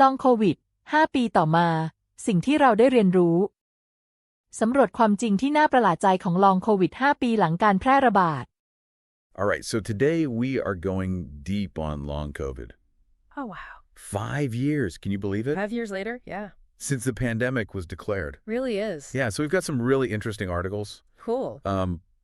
ลองโควิด5 ปีต่อมาสิ่งที่เราได้เรียนรู้สำรวจความจริงที่น่าประหลาดใจของลองโควิด5 ปีหลังการแพร่ระบาด All right, so today we are going deep on long COVID. Oh, wow. 5 years, can you believe it? 5 years later? Yeah. Since the pandemic was declared. Really is. Yeah, so we've got some really interesting articles. Cool.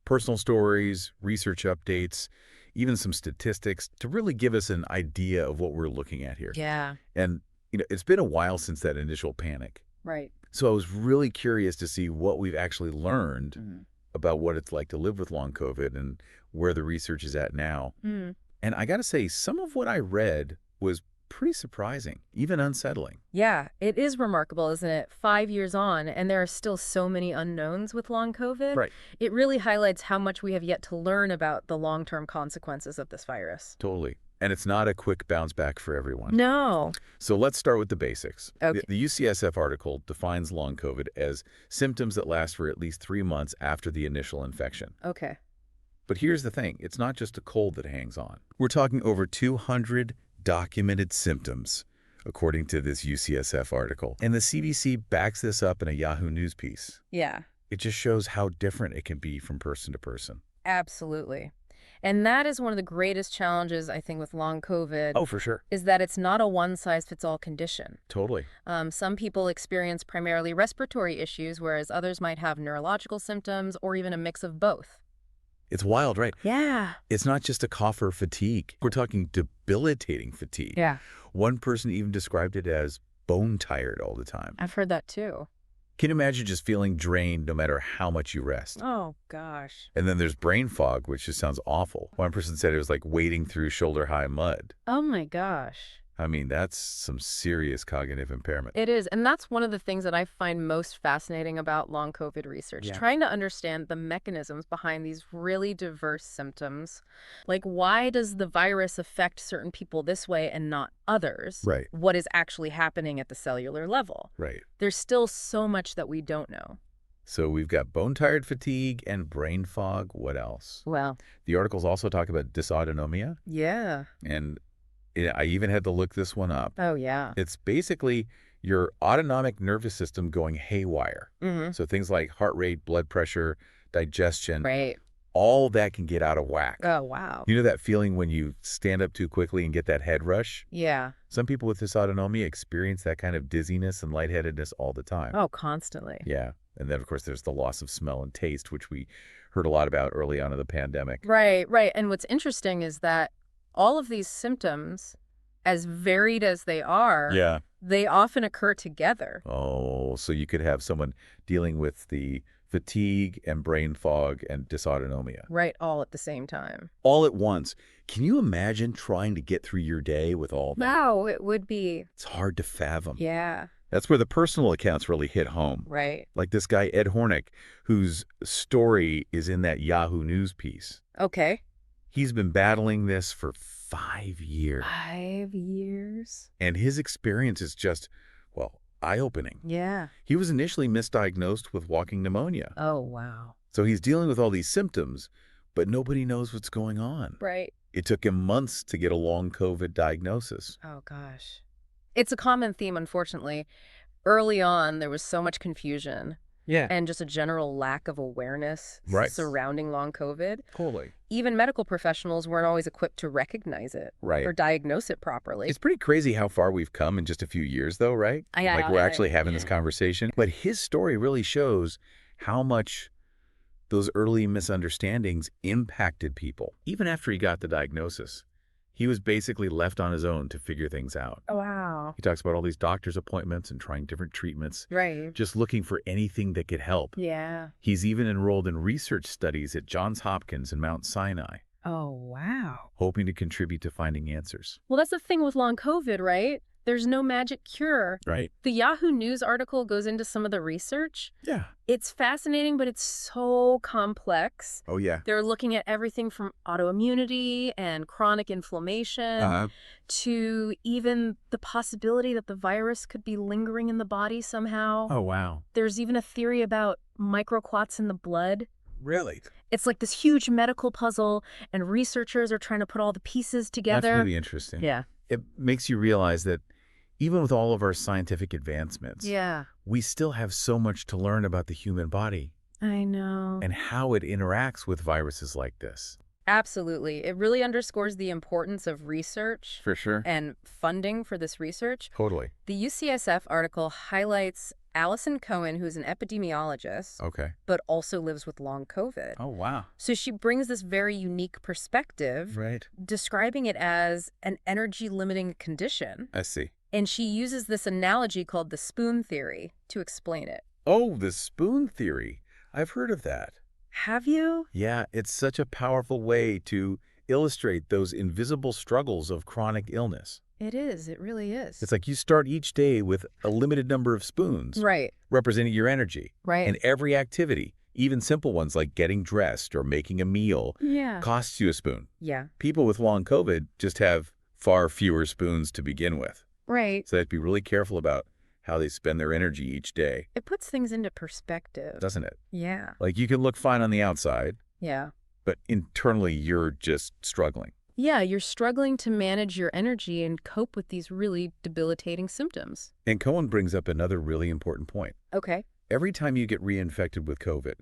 Personal stories, research updates, even some statistics to really give us an idea of what we're looking at here. Yeah. And, it's been a while since that initial panic. Right. So I was really curious to see what we've actually learned about what it's like to live with long COVID and where the research is at now. And I got to say, some of what I read was pretty surprising, even unsettling. Yeah, it is remarkable, isn't it? 5 years on, and there are still so many unknowns with long COVID. Right. It really highlights how much we have yet to learn about the long-term consequences of this virus. Totally. And it's not a quick bounce back for everyone. No. So let's start with the basics. Okay. The UCSF article defines long COVID as symptoms that last for at least 3 months after the initial infection. Okay. But here's the thing. It's not just a cold that hangs on. We're talking over 200 documented symptoms, according to this UCSF article. And the CDC backs this up in a Yahoo News piece. Yeah. It just shows how different it can be from person to person. Absolutely. And that is one of the greatest challenges, I think, with long COVID. Oh, for sure. Is that it's not a one-size-fits-all condition. Totally. Some people experience primarily respiratory issues, whereas others might have neurological symptoms or even a mix of both. It's wild, right? Yeah. It's not just a cough or fatigue. We're talking debilitating fatigue. Yeah. One person even described it as bone-tired all the time. I've heard that too. Can you imagine just feeling drained no matter how much you rest? Oh, gosh. And then there's brain fog, which just sounds awful. One person said it was like wading through shoulder-high mud. Oh, my gosh. I mean, that's some serious cognitive impairment. It is, and that's one of the things that I find most fascinating about long COVID research, trying to understand the mechanisms behind these really diverse symptoms. Like, why does the virus affect certain people this way and not others? Right. What is actually happening at the cellular level? Right. There's still so much that we don't know. So we've got bone-tired fatigue and brain fog. What else? Well. The articles also talk about dysautonomia. Yeah. And I even had to look this one up. Oh, yeah. It's basically your autonomic nervous system going haywire. So things like heart rate, blood pressure, digestion. Right. All that can get out of whack. Oh, wow. You know that feeling when you stand up too quickly and get that head rush? Yeah. Some people with dysautonomia experience that kind of dizziness and lightheadedness all the time. Oh, constantly. Yeah. And then, of course, there's the loss of smell and taste, which we heard a lot about early on in the pandemic. Right, right. And what's interesting is that all of these symptoms, as varied as they are, they often occur together. Oh, so you could have someone dealing with the fatigue and brain fog and dysautonomia. Right, all at the same time. All at once. Can you imagine trying to get through your day with all that? Wow, it would be. It's hard to fathom. Yeah. That's where the personal accounts really hit home. Right. Like this guy, Ed Hornick, whose story is in that Yahoo News piece. Okay. He's been battling this for 5 years. 5 years? And his experience is just, well, eye-opening. Yeah. He was initially misdiagnosed with walking pneumonia. Oh, wow. So he's dealing with all these symptoms, but nobody knows what's going on. Right. It took him months to get a long COVID diagnosis. Oh, gosh. It's a common theme, unfortunately. Early on, there was so much confusion. Yeah. And just a general lack of awareness surrounding long COVID. Totally. Even medical professionals weren't always equipped to recognize it or diagnose it properly. It's pretty crazy how far we've come in just a few years, though, right? Like we're actually having this conversation. But his story really shows how much those early misunderstandings impacted people. Even after he got the diagnosis, he was basically left on his own to figure things out. Oh, wow. He talks about all these doctor's appointments and trying different treatments. Right. Just looking for anything that could help. Yeah. He's even enrolled in research studies at Johns Hopkins and Mount Sinai. Oh, wow. Hoping to contribute to finding answers. Well, that's the thing with long COVID, right? There's no magic cure. Right. The Yahoo News article goes into some of the research. Yeah. It's fascinating, but it's so complex. Oh, yeah. They're looking at everything from autoimmunity and chronic inflammation to even the possibility that the virus could be lingering in the body somehow. Oh, wow. There's even a theory about microquats in the blood. Really? It's like this huge medical puzzle, and researchers are trying to put all the pieces together. That's really interesting. Yeah. It makes you realize that Even with all of our scientific advancements, we still have so much to learn about the human body. I know. And how it interacts with viruses like this. Absolutely. It really underscores the importance of research. For sure. And funding for this research. Totally. The UCSF article highlights Allison Cohen, who's an epidemiologist, but also lives with long COVID. Oh, wow. So she brings this very unique perspective, describing it as an energy-limiting condition. I see. And she uses this analogy called the spoon theory to explain it. Oh, the spoon theory. I've heard of that. Have you? Yeah, it's such a powerful way to illustrate those invisible struggles of chronic illness. It is. It really is. It's like you start each day with a limited number of spoons. Representing your energy. And every activity, even simple ones like getting dressed or making a meal, costs you a spoon. People with long COVID just have far fewer spoons to begin with. So they have to be really careful about how they spend their energy each day. It puts things into perspective. Doesn't it? Yeah. Like you can look fine on the outside. But internally you're just struggling. Yeah, you're struggling to manage your energy and cope with these really debilitating symptoms. And Cohen brings up another really important point. Okay. Every time you get reinfected with COVID,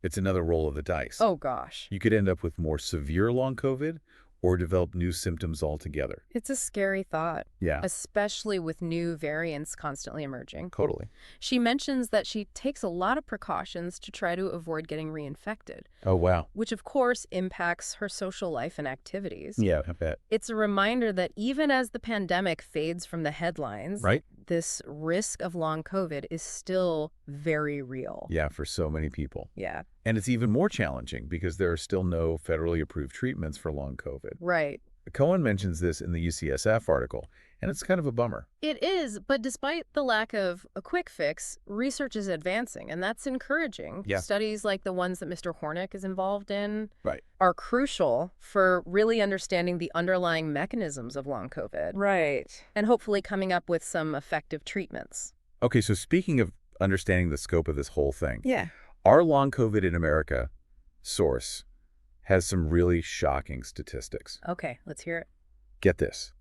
it's another roll of the dice. Oh, gosh. You could end up with more severe long COVID or develop new symptoms altogether. It's a scary thought. Yeah. Especially with new variants constantly emerging. Totally. She mentions that she takes a lot of precautions to try to avoid getting reinfected. Oh, wow. Which, of course, impacts her social life and activities. Yeah, I bet. It's a reminder that even as the pandemic fades from the headlines, this risk of long COVID is still very real. Yeah, for so many people. Yeah. And it's even more challenging because there are still no federally approved treatments for long COVID. Cohen mentions this in the UCSF article, and it's kind of a bummer. It is, but despite the lack of a quick fix, research is advancing, and that's encouraging. Studies like the ones that Mr. Hornick is involved in are crucial for really understanding the underlying mechanisms of long COVID. And hopefully coming up with some effective treatments. Okay, so speaking of understanding the scope of this whole thing, our long COVID in America source has some really shocking statistics. Okay, let's hear it. Get this.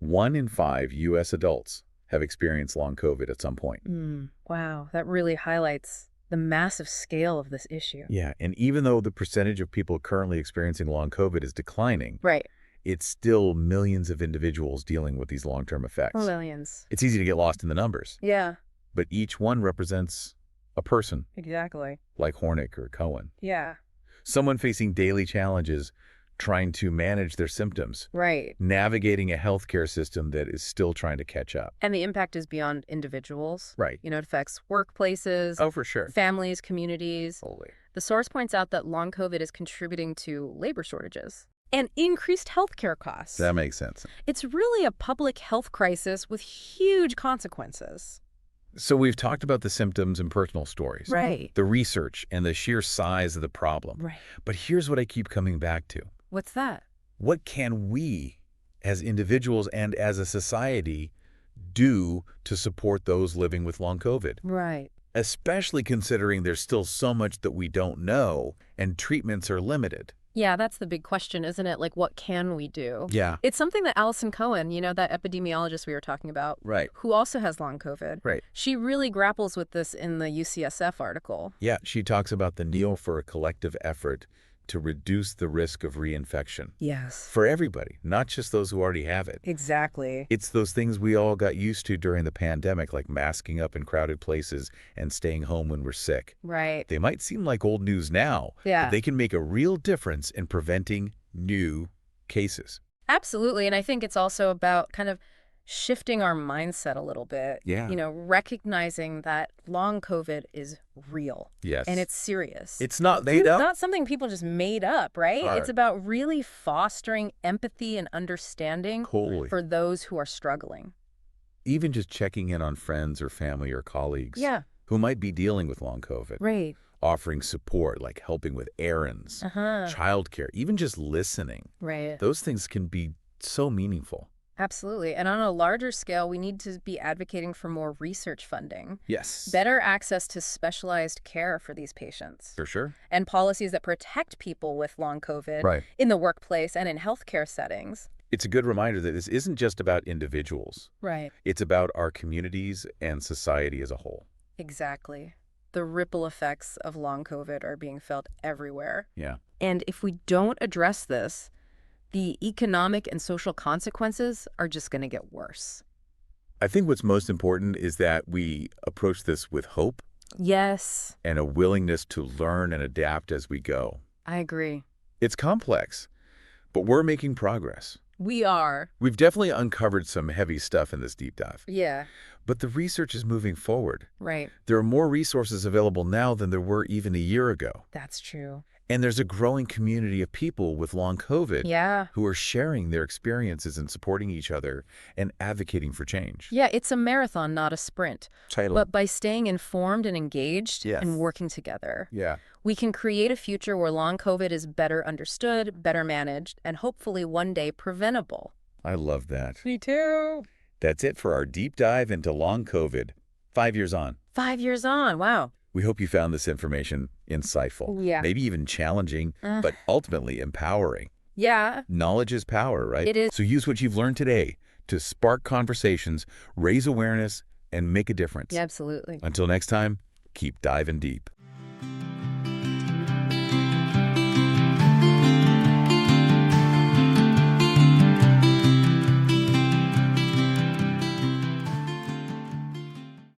1 in 5 U.S. adults have experienced long COVID at some point. Wow, that really highlights the massive scale of this issue. Yeah, and even though the percentage of people currently experiencing long COVID is declining, it's still millions of individuals dealing with these long-term effects. Millions. It's easy to get lost in the numbers. Yeah. But each one represents a person. Exactly. Like Hornick or Cohen. Yeah. Someone facing daily challenges, trying to manage their symptoms. Navigating a healthcare system that is still trying to catch up. And the impact is beyond individuals. You know, it affects workplaces. Oh, for sure. Families, communities. Totally. The source points out that long COVID is contributing to labor shortages and increased healthcare costs. That makes sense. It's really a public health crisis with huge consequences. So we've talked about the symptoms and personal stories. The research and the sheer size of the problem. But here's what I keep coming back to. What's that? What can we, as individuals and as a society, do to support those living with long COVID? Especially considering there's still so much that we don't know and treatments are limited. Yeah, that's the big question, isn't it? Like, what can we do? Yeah. It's something that Allison Cohen, you know, that epidemiologist we were talking about, who also has long COVID. She really grapples with this in the UCSF article. Yeah, she talks about the need for a collective effort to reduce the risk of reinfection. Yes. For everybody, not just those who already have it. Exactly. It's those things we all got used to during the pandemic, like masking up in crowded places and staying home when we're sick. They might seem like old news now, but they can make a real difference in preventing new cases. Absolutely. And I think it's also about kind of shifting our mindset a little bit. You know, recognizing that long COVID is real. And it's serious. It's not made up. It's not something people just made up, right? It's about really fostering empathy and understanding for those who are struggling. Even just checking in on friends or family or colleagues who might be dealing with long COVID. Offering support, like helping with errands, childcare, even just listening. Those things can be so meaningful. Absolutely. And on a larger scale, we need to be advocating for more research funding. Yes. Better access to specialized care for these patients. For sure. And policies that protect people with long COVID in the workplace and in healthcare settings. It's a good reminder that this isn't just about individuals. Right. It's about our communities and society as a whole. Exactly. The ripple effects of long COVID are being felt everywhere. Yeah. And if we don't address this, the economic and social consequences are just going to get worse. I think what's most important is that we approach this with hope. Yes. And a willingness to learn and adapt as we go. I agree. It's complex, but we're making progress. We are. We've definitely uncovered some heavy stuff in this deep dive. Yeah. But the research is moving forward. Right. There are more resources available now than there were even a year ago. That's true. And there's a growing community of people with long COVID who are sharing their experiences and supporting each other and advocating for change. Yeah, it's a marathon, not a sprint. Totally. But by staying informed and engaged and working together, we can create a future where long COVID is better understood, better managed, and hopefully one day preventable. I love that. Me too. That's it for our deep dive into long COVID. 5 years on. 5 years on. Wow. We hope you found this information insightful, maybe even challenging, but ultimately empowering. Yeah. Knowledge is power, right? It is. So use what you've learned today to spark conversations, raise awareness, and make a difference. Yeah, absolutely. Until next time, keep diving deep.